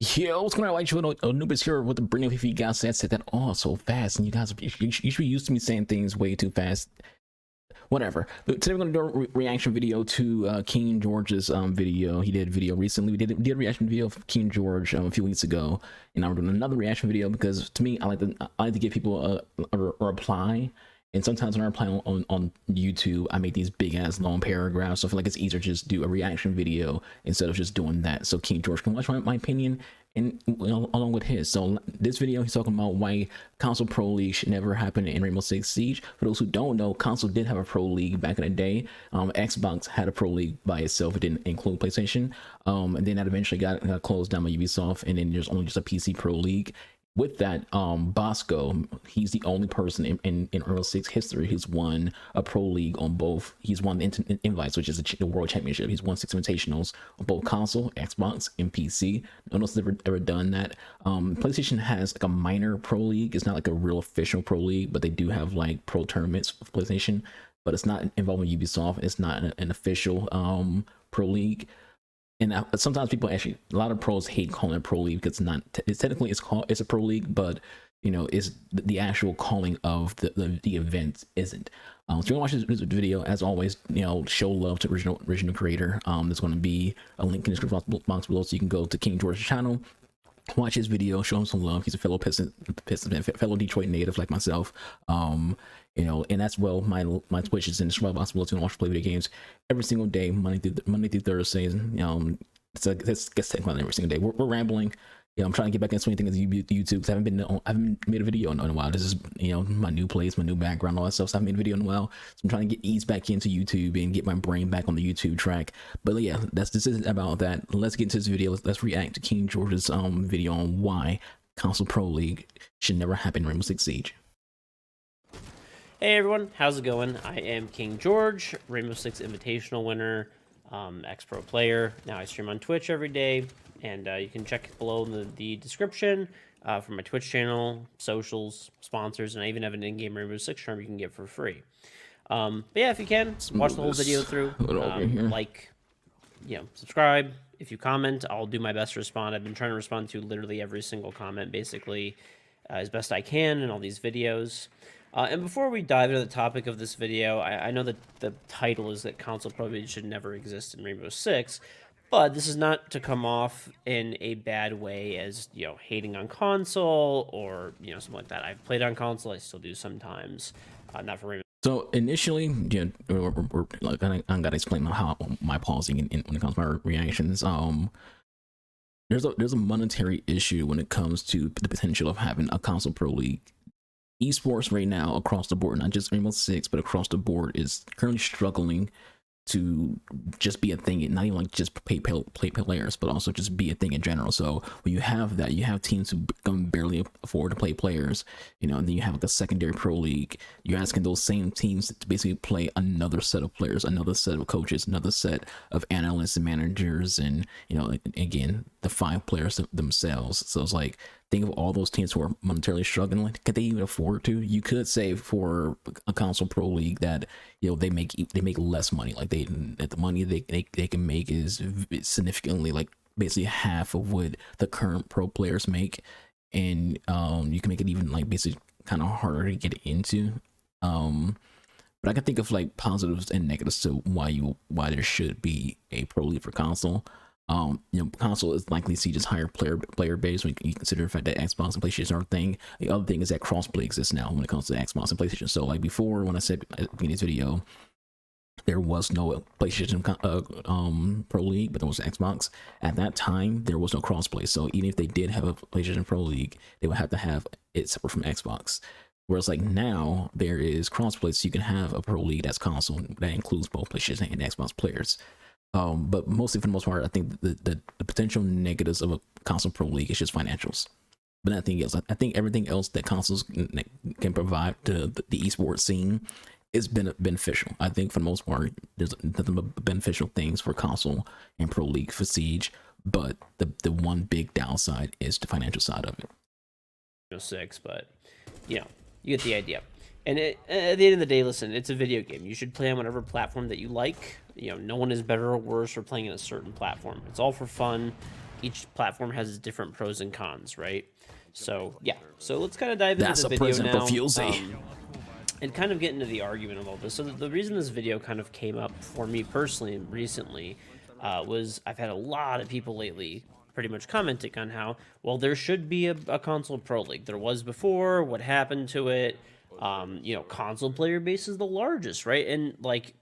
Yeah, what's going on? Like, Anubis here with the brand new. If you guys said that all so fast, and you guys, you should be used to me saying things way too fast. Whatever. But today we're going to do a reaction video to King George's video. He did a video recently. We did a reaction video of King George a few weeks ago, and now we're doing another reaction video because to me, I like to give people a reply. And sometimes when I reply on YouTube, I make these big ass long paragraphs. So I feel like it's easier to just do a reaction video instead of just doing that. So King George can watch my opinion and along with his. So this video, he's talking about why console pro league should never happen in Rainbow Six Siege. For those who don't know, console did have a pro league back in the day. Xbox had a pro league by itself. It didn't include PlayStation. And then that eventually got closed down by Ubisoft. And then there's only just a PC pro league. With that, Bosco, he's the only person in Rainbow Six history who's won a pro league on both. He's won the invites, which is the world championship. He's won 6 invitationals on both console, Xbox, and PC. No one else has ever done that. PlayStation has like a minor pro league. It's not like a real official pro league, but they do have like pro tournaments for PlayStation. But it's not involving Ubisoft. It's not an official pro league. And sometimes people actually, a lot of pros hate calling it pro league because it's technically it's a pro league, but you know, it's the actual calling of the event isn't. So if you want to watch this video, as always, you know, show love to original creator. There's going to be a link in the description box below, so you can go to King George's channel, watch his video, show him some love. He's a fellow Piston fellow Detroit native like myself. You know, and that's well, my Twitch is in the description box below to watch play video games every single day, Monday through Thursdays. It's technically every single day. We're rambling. Yeah, I'm trying to get back into anything with YouTube because I haven't made a video in a while. This is, you know, my new place, my new background, all that stuff. So I haven't made a video in a while. So I'm trying to ease back into YouTube and get my brain back on the YouTube track. But yeah, this is about that. Let's get into this video. Let's react to King George's video on why console pro league should never happen in Rainbow Six Siege. Hey everyone, how's it going? I am King George, Rainbow Six Invitational winner, ex-pro player. Now I stream on Twitch every day, and you can check below in the description for my Twitch channel, socials, sponsors, and I even have an in-game Rainbow Six charm you can get for free. But yeah, if you can, watch the whole video through, like, you know, subscribe. If you comment, I'll do my best to respond. I've been trying to respond to literally every single comment, basically, as best I can in all these videos. And before we dive into the topic of this video, I know that the title is that console pro league should never exist in Rainbow Six, but this is not to come off in a bad way as, you know, hating on console or, you know, something like that. I've played on console, I still do sometimes, not for Rainbow. So initially, yeah, we're like, I gotta explain how my pausing when it comes to my reactions. There's a monetary issue when it comes to the potential of having a console pro league. Esports right now across the board, not just Rainbow Six, but across the board, is currently struggling to just be a thing, and not even like just play players, but also just be a thing in general. So when you have that, you have teams who can barely afford to play players, you know, and then you have like a secondary pro league. You're asking those same teams to basically play another set of players, another set of coaches, another set of analysts and managers, and, you know, again, the 5 players themselves. So it's like, think of all those teams who are monetarily struggling. Like, could they even afford to? You could say for a console pro league that, you know, they make less money. Like the money they can make is significantly, like, basically half of what the current pro players make, and you can make it even like basically kind of harder to get into. But I can think of like positives and negatives to why there should be a pro league for console. You know, console is likely to see just higher player base when you consider the fact that Xbox and PlayStation are a thing. The other thing is that crossplay exists now when it comes to Xbox and PlayStation. So like before, when I said in this video, there was no PlayStation Pro League, but there was Xbox. At that time, there was no crossplay. So even if they did have a PlayStation Pro League, they would have to have it separate from Xbox. Whereas like now, there is crossplay, so you can have a Pro League that's console that includes both PlayStation and Xbox players. But mostly for the most part, I think the potential negatives of a console pro league is just financials. But nothing else. I think everything else that consoles can provide to the esports scene is beneficial. I think for the most part, there's nothing but beneficial things for console and pro league for Siege. But the one big downside is the financial side of it. 6, but, you know, you get the idea. And at the end of the day, listen, it's a video game. You should play on whatever platform that you like. You know, no one is better or worse for playing on a certain platform. It's all for fun. each platform has its different pros and cons, right? So yeah, so let's kind of dive into That's the a video present now. for Fusey. And kind of get into the argument of all this. So the reason this video kind of came up for me personally recently was I've had a lot of people lately pretty much commenting on how, well, there should be a console pro league. There was before. What happened to it? You know, console player base is the largest, right? And like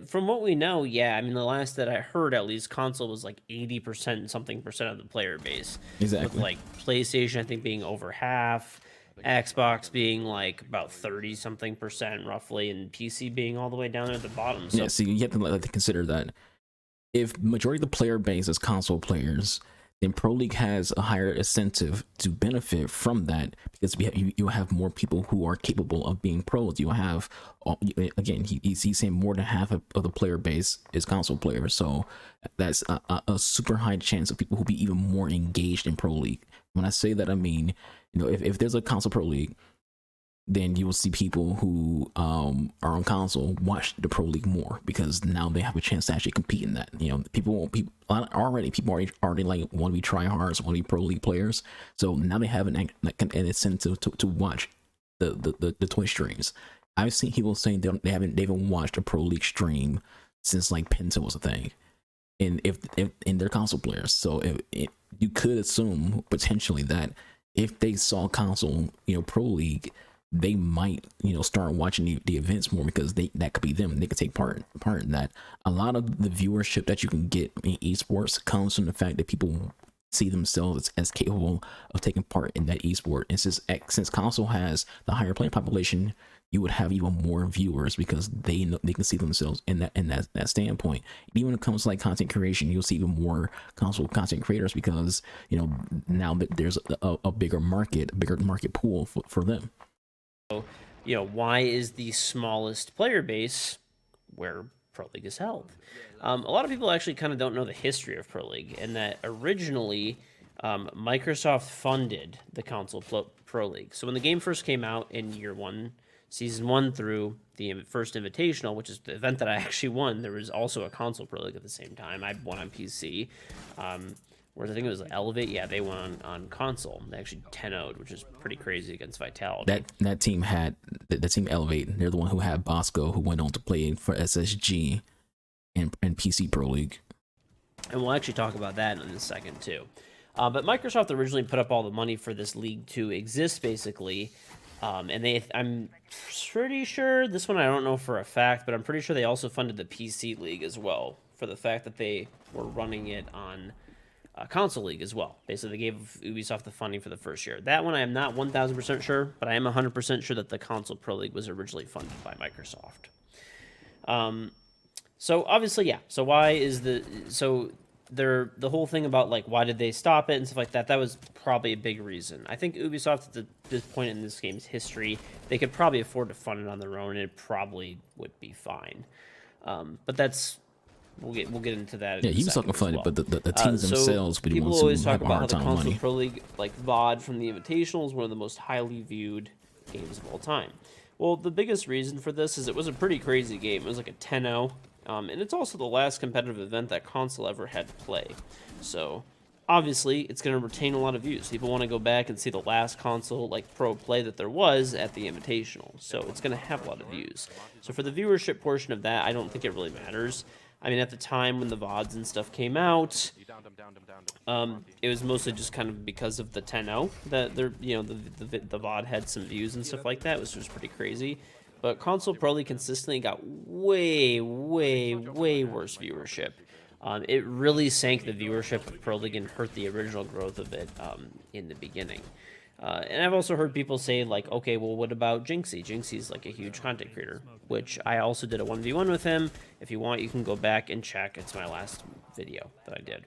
from what we know, yeah, I mean, the last that I heard, at least, console was like 80% something percent of the player base. Exactly. With like PlayStation, I think, being over half. Xbox being like about 30 something percent roughly, and PC being all the way down at the bottom. So Yeah, see, you have to like, consider that if majority of the player base is console players, then Pro League has a higher incentive to benefit from that, because you have more people who are capable of being pros. You have, again, he's saying more than half of the player base is console players, so that's a super high chance of people who be even more engaged in Pro League. When I say that, I mean, you know, if there's a console Pro League, then you will see people who are on console watch the Pro League more, because now they have a chance to actually compete in that. You know, people already like want to be tryhards, want to be Pro League players. So now they have an incentive to watch the Twitch streams. I've seen people saying they haven't watched a Pro League stream since like Penta was a thing, and if they're console players. So if you could assume potentially that if they saw console, you know, Pro League, they might, you know, start watching the events more, because that could be them. They could take part in that. A lot of the viewership that you can get in esports comes from the fact that people see themselves as capable of taking part in that esport. And since console has the higher player population, you would have even more viewers, because they know they can see themselves in that standpoint. Even when it comes to like content creation, you'll see even more console content creators, because, you know, now that there's a bigger market pool for them. You know, why is the smallest player base where Pro League is held? A lot of people actually kind of don't know the history of Pro League, and that originally Microsoft funded the console Pro League. So when the game first came out in year one, season 1 through the first invitational, which is the event that I actually won, there was also a console Pro League at the same time. I won on PC. Whereas I think it was Elevate, yeah, they won on console. They actually 10-0'd, which is pretty crazy against Vitality. That team had the team Elevate. They're the one who had Bosco, who went on to play for SSG and PC Pro League. And we'll actually talk about that in a second too. But Microsoft originally put up all the money for this league to exist, basically. And I'm pretty sure, this one I don't know for a fact, but I'm pretty sure they also funded the PC League as well, for the fact that they were running it on console league as well. Basically, they gave Ubisoft the funding for the first year. That one I am not 1,000% sure, but I am 100% sure that the console Pro League was originally funded by Microsoft. So obviously, yeah. So why is the whole thing about like why did they stop it and stuff like that? That was probably a big reason. I think Ubisoft at this point in this game's history, they could probably afford to fund it on their own, and it probably would be fine. But that's we'll get into that. Yeah, he was talking funny, well. But the teams themselves, but people always talk have a about hard how the time console money. Pro League, like VOD from the Invitational, is one of the most highly viewed games of all time. Well, the biggest reason for this is it was a pretty crazy game. It was like a 10-0, and it's also the last competitive event that console ever had to play. So obviously, it's going to retain a lot of views. People want to go back and see the last console like pro play that there was at the Invitational. So it's going to have a lot of views. So for the viewership portion of that, I don't think it really matters. I mean, at the time when the VODs and stuff came out, it was mostly just kind of because of the 10-0 that the VOD had some views and stuff like that, which was pretty crazy. But console Pro League consistently got way, way, way worse viewership. It really sank the viewership of Pro League and hurt the original growth of it in the beginning. And I've also heard people say, like, okay, well, what about Jinxie? Jinxie's like a huge content creator, which I also did a 1v1 with him. If you want, you can go back and check. It's my last video that I did.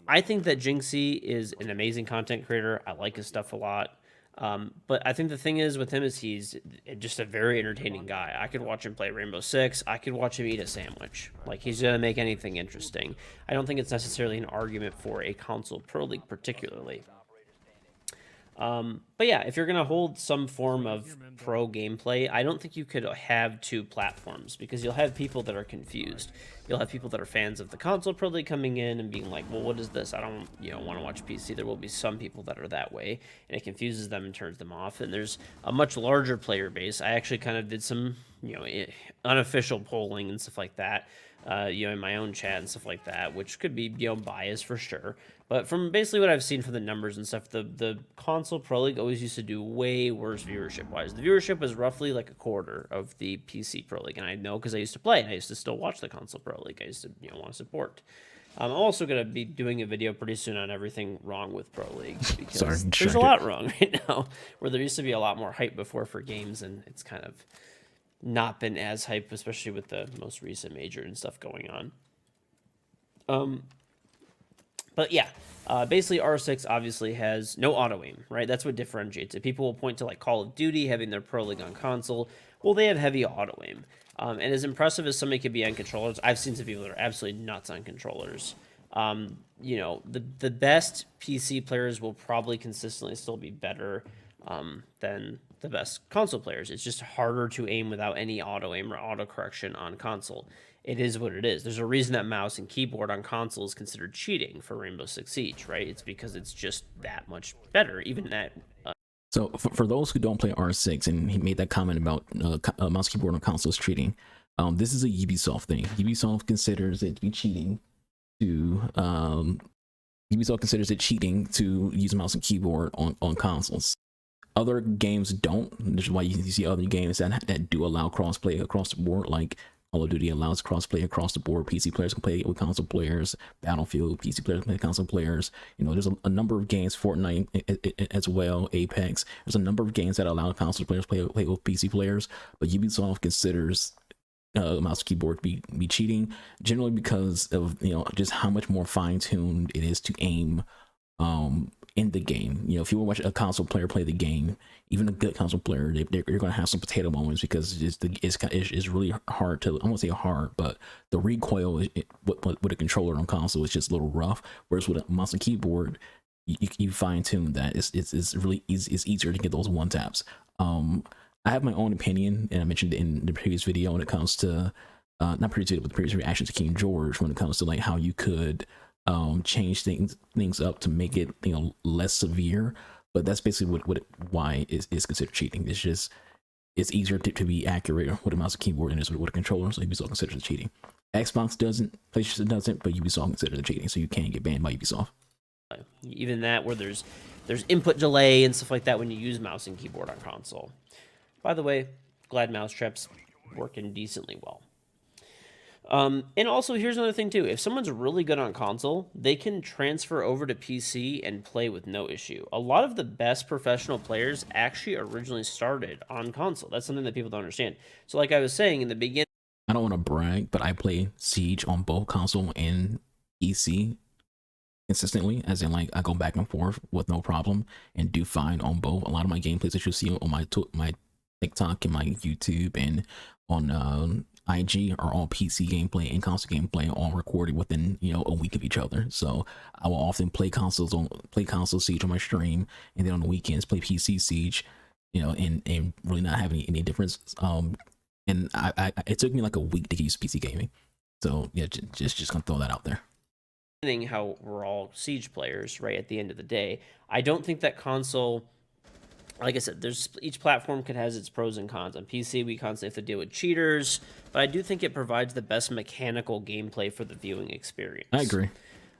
I think that Jinxie is an amazing content creator. I like his stuff a lot. But I think the thing is with him is he's just a very entertaining guy. I could watch him play Rainbow Six. I could watch him eat a sandwich. Like, he's going to make anything interesting. I don't think it's necessarily an argument for a console Pro League particularly. But yeah, if you're going to hold some form of pro gameplay, I don't think you could have two platforms because you'll have people that are confused. You'll have people that are fans of the console pro league coming in and being like, well, what is this? I don't, want to watch PC. There will be some people that are that way, and it confuses them and turns them off. And there's a much larger player base. I actually kind of did some, unofficial polling and stuff like that. In my own chat and stuff like that, which could be, biased for sure. But from basically what I've seen from the numbers and stuff, the console pro league always used to do way worse viewership wise. The viewership was roughly like a quarter of the PC pro league, and I know because I used to play and I used to still watch the console pro league. I used to, want to support. I'm also going to be doing a video pretty soon on everything wrong with Pro League because there's a lot wrong right now, where there used to be a lot more hype before for games, and it's kind of not been as hype, especially with the most recent major and stuff going on. But yeah, basically R6 obviously has no auto aim, right? That's what differentiates it. People will point to like Call of Duty having their Pro League on console. Well, they have heavy auto aim. And as impressive as somebody could be on controllers, I've seen some people that are absolutely nuts on controllers. The best PC players will probably consistently still be better than the best console players. It's just harder to aim without any auto aim or auto correction on console. It is what it is. There's a reason that mouse and keyboard on console is considered cheating for Rainbow Six Siege, right? It's because it's just that much better. Even that. So for those who don't play R6, and he made that comment about mouse keyboard on consoles cheating, this is a Ubisoft thing. Ubisoft considers it to be cheating to Ubisoft considers it cheating to use a mouse and keyboard on consoles. Other games don't. This is why you see other games that do allow crossplay across the board, like Call of Duty allows crossplay across the board. PC players can play with console players. Battlefield, PC players can play with console players. There's a number of games, Fortnite as well, Apex. There's a number of games that allow console players to play with PC players, but Ubisoft considers mouse keyboard be cheating, generally because of just how much more fine-tuned it is to aim in the game. If you watch a console player play the game, even a good console player, they're going to have some potato moments because it's really hard to, I won't say hard, but the recoil with a controller on console is just a little rough, whereas with a mouse and keyboard, you fine tune that. It's really easy. It's easier to get those one taps. I have my own opinion, and I mentioned it in the previous video when it comes to not previous video, but the previous reaction to King George, when it comes to like how you could change things up to make it less severe. But that's basically why is considered cheating. It's easier to be accurate with a mouse and keyboard than it is with a controller, so Ubisoft considers it cheating. Xbox doesn't, PlayStation doesn't, but Ubisoft considers it cheating, so you can't get banned by Ubisoft. Even that, where there's input delay and stuff like that when you use mouse and keyboard on console. By the way, glad mousetraps working decently well. And also, here's another thing too. If someone's really good on console, they can transfer over to PC and play with no issue. A lot of the best professional players actually originally started on console. That's something that people don't understand. So like I was saying in the beginning, I don't want to brag, but I play Siege on both console and PC consistently, as in like I go back and forth with no problem and do fine on both. A lot of my gameplays that you see on my TikTok and my YouTube and on IG are all PC gameplay and console gameplay, all recorded within a week of each other. So I will often play console Siege on my stream, and then on the weekends play PC Siege, and really not have any difference. And I it took me like a week to get used to PC gaming. So yeah, just gonna throw that out there. How we're all Siege players, right? At the end of the day, I don't think that console. Like I said, each platform has its pros and cons. On PC, we constantly have to deal with cheaters, but I do think it provides the best mechanical gameplay for the viewing experience. I agree.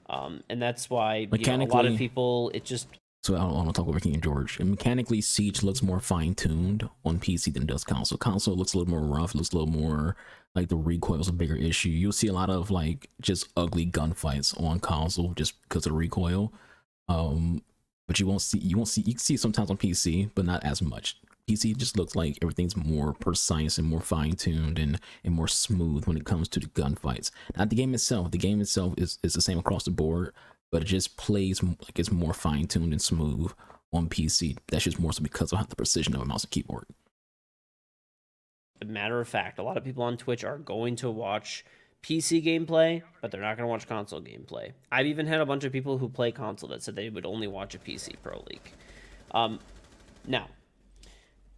And that's why a lot of people, it just... So I don't want to talk over King George. And mechanically, Siege looks more fine-tuned on PC than it does console. Console looks a little more rough, looks a little more like the recoil is a bigger issue. You'll see a lot of like just ugly gunfights on console just because of the recoil. But you can see sometimes on PC, but not as much. PC just looks like everything's more precise and more fine-tuned and more smooth when it comes to the gunfights. Not the game itself. The game itself is the same across the board, but it just plays like it's more fine-tuned and smooth on PC. That's just more so because of the precision of a mouse and keyboard. A matter of fact, a lot of people on Twitch are going to watch PC gameplay, but they're not going to watch console gameplay. I've even had a bunch of people who play console that said they would only watch a PC Pro League. Now,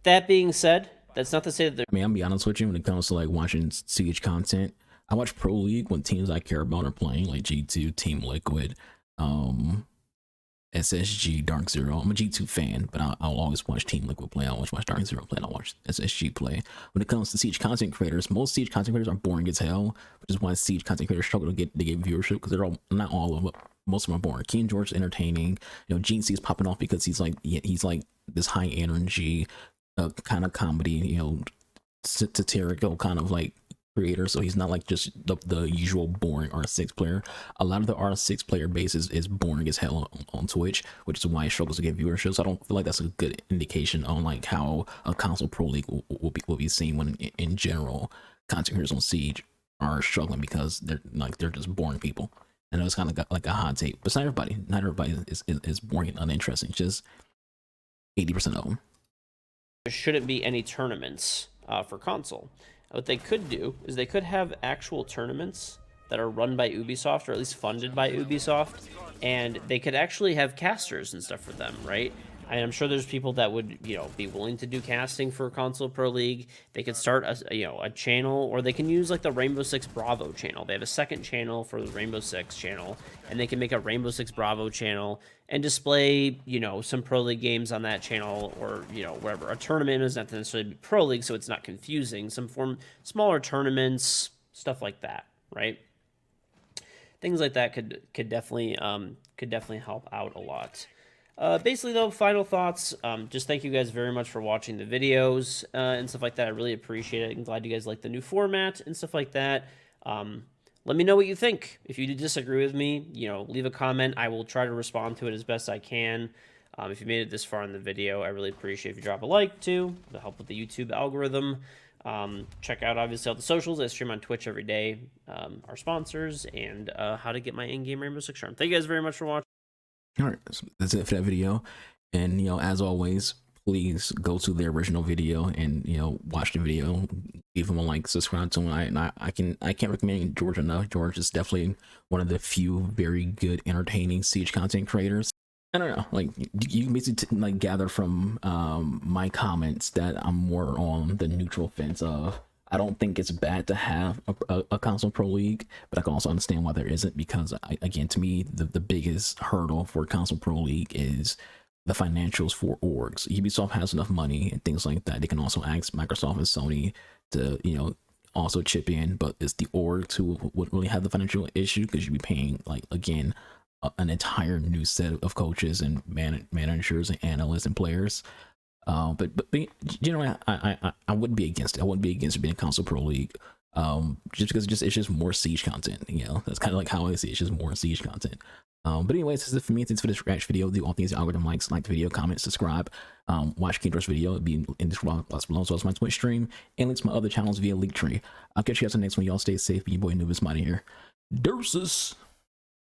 that being said, that's not to say that they're... I mean, I'll be honest with you, when it comes to like watching Siege content, I watch Pro League when teams I care about are playing, like G2, Team Liquid, SSG, Dark Zero. I'm a G2 fan, but I'll always watch Team Liquid play. I'll always watch Dark Zero play. And I'll watch SSG play. When it comes to Siege content creators, most Siege content creators are boring as hell, which is why Siege content creators struggle to get viewership, because they're all, not all of them, most of them are boring. King George is entertaining. You know, GC is popping off because he's like this high energy kind of comedy, you know, satirical kind of like creator, so he's not like just the usual boring R6 player. A lot of the R6 player base is boring as hell on Twitch, which is why it struggles to get viewership. So I don't feel like that's a good indication on like how a console pro league will be seen when in general content creators on Siege are struggling because they're just boring people. And it's kind of got like a hot take, but not everybody is boring and uninteresting. It's just 80% of them. There shouldn't be any tournaments for console. What they could do is they could have actual tournaments that are run by Ubisoft, or at least funded by Ubisoft, and they could actually have casters and stuff for them, right? And I'm sure there's people that would, you know, be willing to do casting for Console Pro League. They could start a channel, or they can use like the Rainbow Six Bravo channel. They have a second channel for the Rainbow Six channel, and they can make a Rainbow Six Bravo channel and display, you know, some Pro League games on that channel, or, you know, wherever. A tournament is not necessarily Pro League, so it's not confusing. Some smaller tournaments, stuff like that, right? Things like that could definitely help out a lot. Basically, though, final thoughts. Just thank you guys very much for watching the videos and stuff like that. I really appreciate it. I'm glad you guys like the new format and stuff like that. Let me know what you think. If you disagree with me, you know, leave a comment. I will try to respond to it as best I can. If you made it this far in the video, I really appreciate if you drop a like, too, to help with the YouTube algorithm. Check out, obviously, all the socials. I stream on Twitch every day, our sponsors, and how to get my in-game Rainbow Six charm. Thank you guys very much for watching. All right, that's it for that video. And, you know, as always, please go to the original video and, you know, watch the video, give him a like, subscribe to him. I can't recommend George enough. George is definitely one of the few very good, entertaining Siege content creators. I don't know, like you can basically like gather from my comments that I'm more on the neutral fence of, I don't think it's bad to have a console pro league, but I can also understand why there isn't, because again, to me, the biggest hurdle for console pro league is the financials for orgs. Ubisoft has enough money and things like that. They can also ask Microsoft and Sony to, you know, also chip in, but it's the orgs who would really have the financial issue, because you'd be paying, like, again, an entire new set of coaches and managers and analysts and players. But generally, I wouldn't be against it. I wouldn't be against it being a console pro league, just because it's just more Siege content. You know, that's kind of like how I see it. It's just more Siege content. But anyways, this is it for me. Thanks for this reaction video. Do all things algorithm likes, like the video, comment, subscribe, watch KingGeorge's video. It'll be in this box below, so it's my Twitch stream and links to my other channels via Linktree. I'll catch you guys in the next one. Y'all stay safe. Your boy Nubis Mighty here. Deuces.